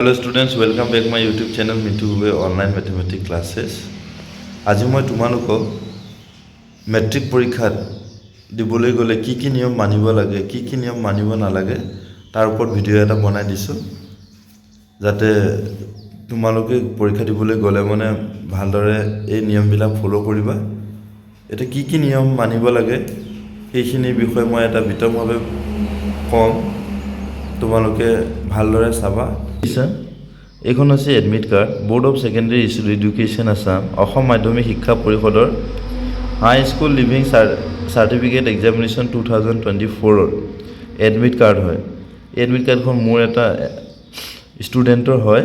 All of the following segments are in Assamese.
Hello students, welcome back my YouTube channel Mintu Bube Online Mathematics Classes. আজি মই তোমালোকক মেট্ৰিক পৰীক্ষাত দিবলৈ গলে কি নিয়ম মানিব লাগে কি নিয়ম মানিব নালাগে তাৰ ওপৰত ভিডিও এটা বনাই দিছো যাতে তোমালোকে পৰীক্ষা দিবলৈ গলে মানে ভালদৰে এই নিয়মবিলাক ফলো কৰিবা এটা কি নিয়ম মানিব লাগে এইখিনি বিষয় মই এটা বিতংভাৱে কম তোমালোকে ভালদৰে চাবা এখন আছে admit card board of secondary education Assam Asom Madhyamik Shiksha পৰিষদৰ high school leaving certificate examination 2024 admit card হয় এডমিট কাৰ্ডখন মোৰ এটা ষ্টুডেন্টৰ হয়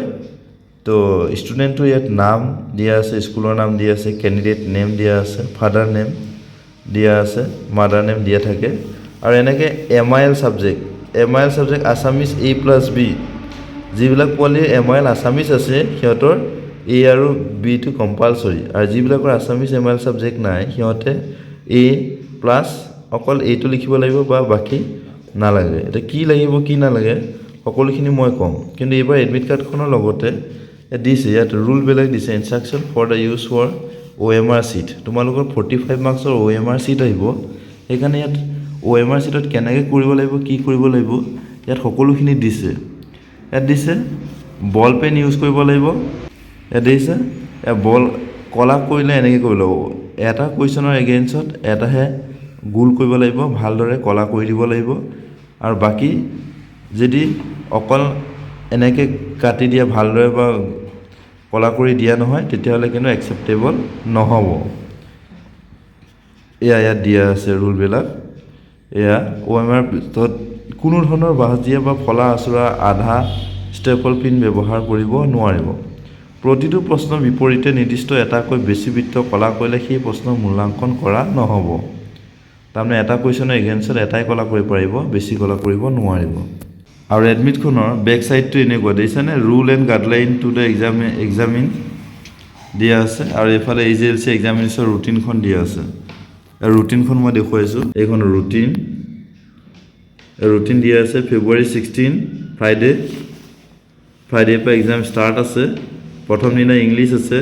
তো ষ্টুডেন্টৰ ইয়াত নাম দিয়া আছে স্কুলৰ নাম দিয়া আছে ক্যান্ডিডেট নেম দিয়া আছে ফাদাৰ নেম দিয়া আছে মাদাৰ নেম দিয়া থাকে আৰু এনেকে এমআইএল সাবজেক্ট আসামিজ A+B যিবিলাক পলি এমআইএল আসামিজ আছে সিহঁতৰ এ আৰু বি টু কম্পালসৰি আৰু যিবিলাকৰ আসামিজ এমআইএল সাবজেক্ট নাই সিহঁতে এ প্লাস অকল এ টু লিখিব লাগিব বা বাকি নালাগে এটা কি লাগিব কি নালাগে সকলোখিনি মই কম কিন্তু এবাৰ এডমিট কাৰ্ডখনৰ লগতে দিছে ইয়াত ৰুল বেলেগ দিছে instruction for the use for OMR sheet তোমালোকৰ 45 মাৰ্কছৰ OMR সিট আহিব সেইকাৰণে ইয়াত OMR সিটত কেনেকৈ কৰিব লাগিব কি কৰিব লাগিব ইয়াত সকলোখিনি দিছে ইয়াত দিছে বল পেন ইউজ কৰিব লাগিব ইয়াত দিছে বল কলা কৰিলে এনেকৈ কৰিব লাগিব এটা কুৱেশ্যনৰ এগেইনষ্টত এটাহে গোল কৰিব লাগিব ভালদৰে কলা কৰি দিব লাগিব আৰু বাকি যদি অকল এনেকৈ কাটি দিয়া ভালদৰে বা কলা কৰি দিয়া নহয় তেতিয়াহলে কিন্তু একচেপ্টেবল নহব ইয়াত দিয়া আছে ৰুলবিলাক এয়া OMR ভিতৰত কোনো ধৰণৰ বাহজিয়া বা ফলা আচৰা আধা ষ্টেপল পিন ব্যৱহাৰ কৰিব নোৱাৰিব প্ৰতিটো প্ৰশ্নৰ বিপৰীতে নিৰ্দিষ্ট এটাকৈ বেছি বৃত্ত কলা কৰিলে সেই প্ৰশ্ন মূল্যাঙ্কন কৰা নহব তাৰমানে এটা কুৱেশ্যনৰ এগেইনষ্টত এটাই কলা কৰিব পাৰিব বেছি কলা কৰিব নোৱাৰিব আৰু এডমিটখনৰ বেক সাইডটো এনেকুৱা দিছানে rule and guideline to the examine দিয়া আছে আৰু এফালে AJLC এক্সামিনেশ্যন ৰুটিনখন দিয়া আছে আৰু ৰুটিনখন মই দেখুৱাইছো এইখন ৰুটিন দিয়া আছে ফেব্ৰুৱাৰী 16 ফ্ৰাইডে পৰা এক্সাম ষ্টাৰ্ট আছে প্ৰথম দিনা ইংলিছ আছে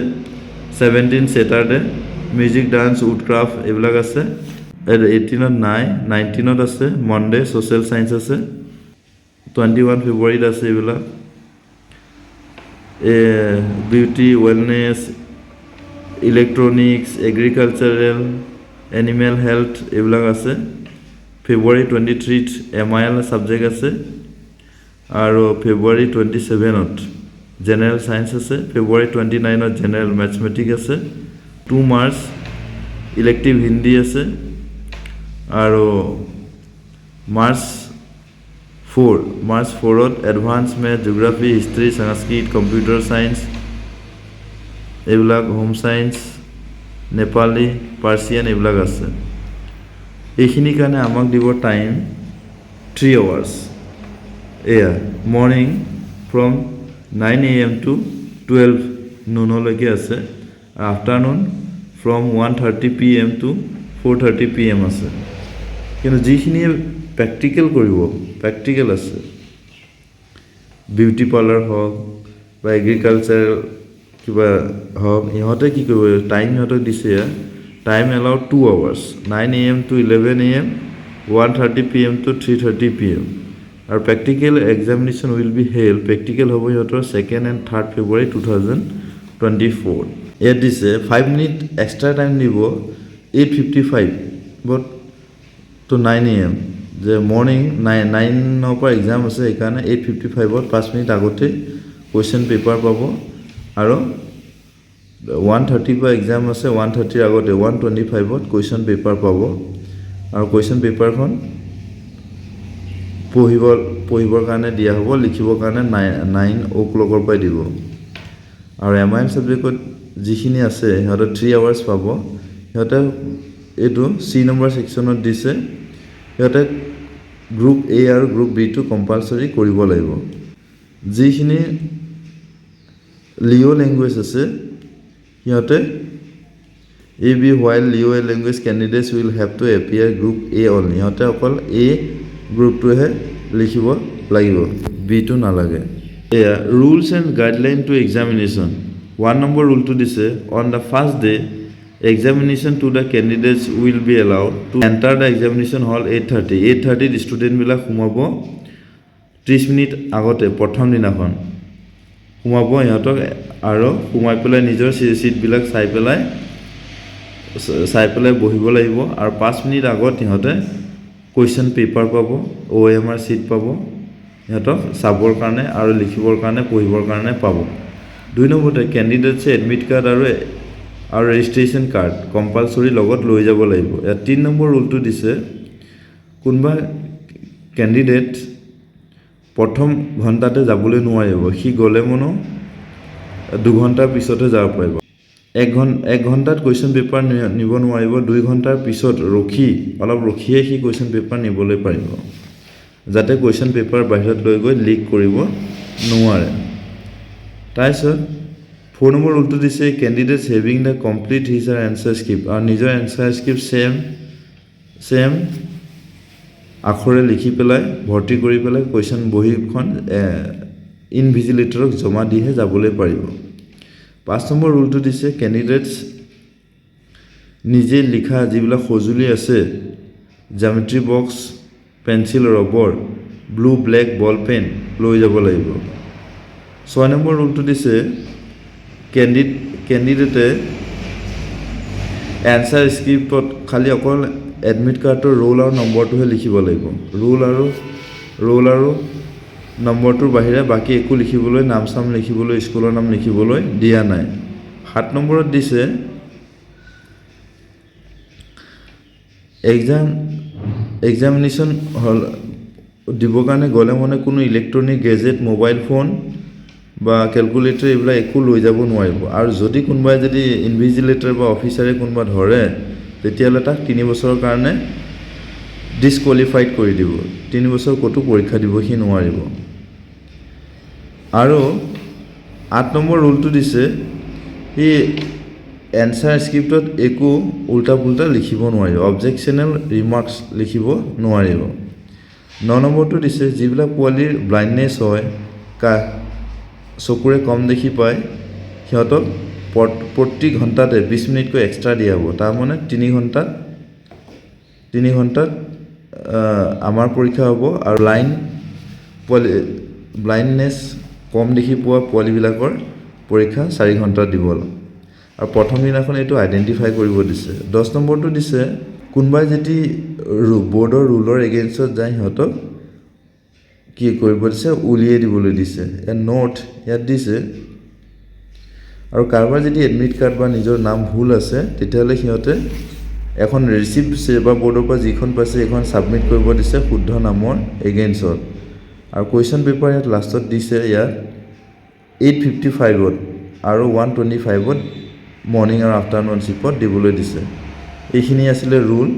17 স্যাটাৰডে মিউজিক ডান্স উড ক্ৰাফট এইবিলাক আছে 18ত নাই 19ত আছে মনডে সোশ্যাল সায়েন্স আছে 21 ফেব্ৰুৱাৰীত আছে এইবিলাক beauty wellness electronics agricultural animal health এইবিলাক আছে ফেব্ৰুৱাৰী 23ত এমআইএল সাবজেক্ট আছে আৰু ফেব্ৰুৱাৰী 27ত জেনাৰেল সায়েন্স আছে ফেব্ৰুৱাৰী 29ত জেনাৰেল ম্যাথমেটিক্স আছে 2 মাৰ্চ ইলেক্টিভ হিন্দী আছে আৰু মাৰ্চ 4ত advance math geography history Sanskrit computer science এইবিলাক হোম সায়েন্স নেপালী পাৰ্চিয়ান এইবিলাক আছে এইখিনি কাৰণে আমাক দিব টাইম 3 hours এয়া morning from 9 AM to 12 noon লৈকে আছে afternoon from 1:30 PM to 4:30 PM আছে কিন্তু যিখিনি প্ৰেক্টিকেল আছে বিউটি পাৰ্লাৰ হওক বা এগ্ৰিকালচাৰেল কিবা হওক ইহঁতে কি কৰিব টাইম ইহঁতক দিছে time allowed 2 hours 9 AM to 11 AM 1:30 PM to 3:30 PM আৰু practical examination will be held practical হ'ব ইহঁতৰ 2nd and 3rd ফেব্ৰুৱাৰী 2024 ইয়াত দিছে 5 মিনিট এক্সট্ৰা টাইম দিব 8:55 but to 9 AM যে মৰ্নিং 9 পৰা এক্সাম আছে সেইকাৰণে 8:55ত 5 মিনিট আগতে কুৱেশ্যন পেপাৰ পাব আৰু 1:30 পৰা এক্সাম আছে 1:30 আগতে 1:25ত কুৱেশ্যন পেপাৰ পাব আৰু কুৱেশ্যন পেপাৰখন পঢ়িবৰ কাৰণে দিয়া হ'ব লিখিবৰ কাৰণে 9 o'clock পৰা দিব আৰু এমআইএল সাবজেক্টত যিখিনি আছে সিহঁতে 3 hours পাব সিহঁতে এইটো সি নম্বৰ সেকশনত দিছে সিহঁতে গ্ৰুপ A আৰু গ্ৰুপ B টু কম্পালসৰি কৰিব লাগিব যিখিনি লিও ল্যাঙ্গুৱেজ আছে সিহঁতে AB while Leo language candidates will have to appear group A only সিহঁতে অকল A গ্ৰুপটোহে লিখিব লাগিব B টু নালাগে এয়া rules and guideline to examination 1 number ৰুলটো দিছে on the first day examination to the candidates will be allowed to enter the examination hall 8:30 ষ্টুডেণ্টবিলাক সোমাব 30 মিনিট আগতে প্ৰথম দিনাখন সোমাব ইহঁতক আৰু সোমাই পেলাই নিজৰ চিটবিলাক চাই পেলাই বহিব লাগিব আৰু 5 মিনিট আগত ইহঁতে কুৱেশ্যন পেপাৰ পাব OMR চিট পাব ইহঁতক চাবৰ কাৰণে আৰু লিখিবৰ কাৰণে পঢ়িবৰ কাৰণে পাব 2 নম্বৰতে কেণ্ডিডেটছে এডমিট কাৰ্ড আৰু ৰেজিষ্ট্ৰেশ্যন কাৰ্ড কম্পালসৰি লগত লৈ যাব লাগিব 3 নম্বৰ ৰুলটো দিছে কোনবা কেণ্ডিডেট প্ৰথম ঘণ্টাতে যাবলৈ নোৱাৰিব সি গলে মনো 2 ঘণ্টাৰ পিছতে যাব পাৰিব 1 ঘণ্টাত কুৱেশ্যন পেপাৰ নিব নোৱাৰিব 2 ঘণ্টাৰ পিছত অলপ ৰখিয়ে সি কুৱেশ্যন পেপাৰ নিবলৈ পাৰিব যাতে কুৱেশ্যন পেপাৰ বাহিৰত লৈ গৈ লিক কৰিব নোৱাৰে তাৰপিছত 4 নম্বৰ ৰুলটো দিছে candidates having the complete his or answer script আৰু নিজৰ এনসাৰ স্ক্ৰিপ্ট সেম আখৰে লিখি পেলাই ভৰ্তি কৰি পেলাই কুৱেশ্যন বহিখন ইনভিজিলেটৰক জমা দিহে যাবলৈ পাৰিব 5 নম্বৰ ৰুলটো দিছে কেণ্ডিডেটছ নিজে লিখা যিবিলাক সঁজুলি আছে geometry box pencil rubber blue black ball pen লৈ যাব লাগিব 6 নম্বৰ ৰুলটো দিছে কেণ্ডিডেটে এনসাৰ স্ক্ৰিপ্টত খালি অকল এডমিট কাৰ্ডৰ ৰোল আৰু নম্বৰটোহে লিখিব লাগিব ৰোল আৰু নম্বৰটোৰ বাহিৰে বাকী একো লিখিবলৈ নাম লিখিবলৈ স্কুলৰ নাম লিখিবলৈ দিয়া নাই 7 নম্বৰত দিছে এক্সামিনেশ্যন হল দিব কাৰণে গলে মনে কোনো ইলেক্ট্ৰনিক গেজেট মোবাইল ফোন বা ক্যালকুলেটৰ এইবিলাক একো লৈ যাব নোৱাৰিব আৰু যদি কোনোবাই যদি ইনভিজিলেটৰ বা অফিচাৰে কোনোবা ধৰে তেতিয়ালে তাক 3 বছৰৰ কাৰণে ডিসকোৱালিফাইড কৰি দিব 3 বছৰ কতো পৰীক্ষা দিব সি নোৱাৰিব আৰু 8 নম্বৰ ৰুলটো দিছে ই এনসাৰ স্ক্ৰিপ্টত একো উল্টা পুল্টা লিখিব নোৱাৰিব অবজেকশনাল ৰিমাৰ্কস লিখিব নোৱাৰিব 9 নম্বৰটো দিছে যিবিলাক পোৱালিৰ ব্লাইণ্ডনেছ হয় চকুৰে কম দেখি পায় সিহঁতক প্ৰতি ঘণ্টাতে 20 মিনিটকৈ এক্সট্ৰা দিয়া হ'ব তাৰ মানে 3 ঘণ্টাত আমাৰ পৰীক্ষা হ'ব আৰু ব্লাইণ্ডনেছ কম দেখি পোৱা পোৱালিবিলাকৰ পৰীক্ষা 4 ঘণ্টা দিব আৰু প্ৰথম দিনাখন এইটো আইডেন্টিফাই কৰিব দিছে 10 নম্বৰটো দিছে কোনবাই যদি বোৰ্ডৰ ৰুলৰ এগেইনষ্টত যায় সিহঁতক কি কৰিব দিছে উলিয়াই দিবলৈ দিছে নোট ইয়াত দিছে আৰু কাৰোবাৰ যদি এডমিট কাৰ্ড বা নিজৰ নাম ভুল আছে তেতিয়াহলে সিহঁতে এখন ৰিসিপ্ট সেৱা বোৰ্ডৰ পৰা যিখন পাইছে এখন সাবমিট কৰিব দিছে শুদ্ধ নামৰ এগেইনষ্টত আৰু কোৱেশ্চন পেপাৰ ইয়াত লাষ্টত দিছে ইয়াত 8:55ত আৰু 1:25ত মৰ্নিং আৰু আফটাৰনুন শিফট দিবলৈ দিছে এইখিনি আছিল ৰুল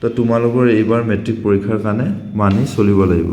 তো তোমালোকৰ এইবাৰ মেট্ৰিক পৰীক্ষাৰ কাৰণে মানি চলিব লাগিব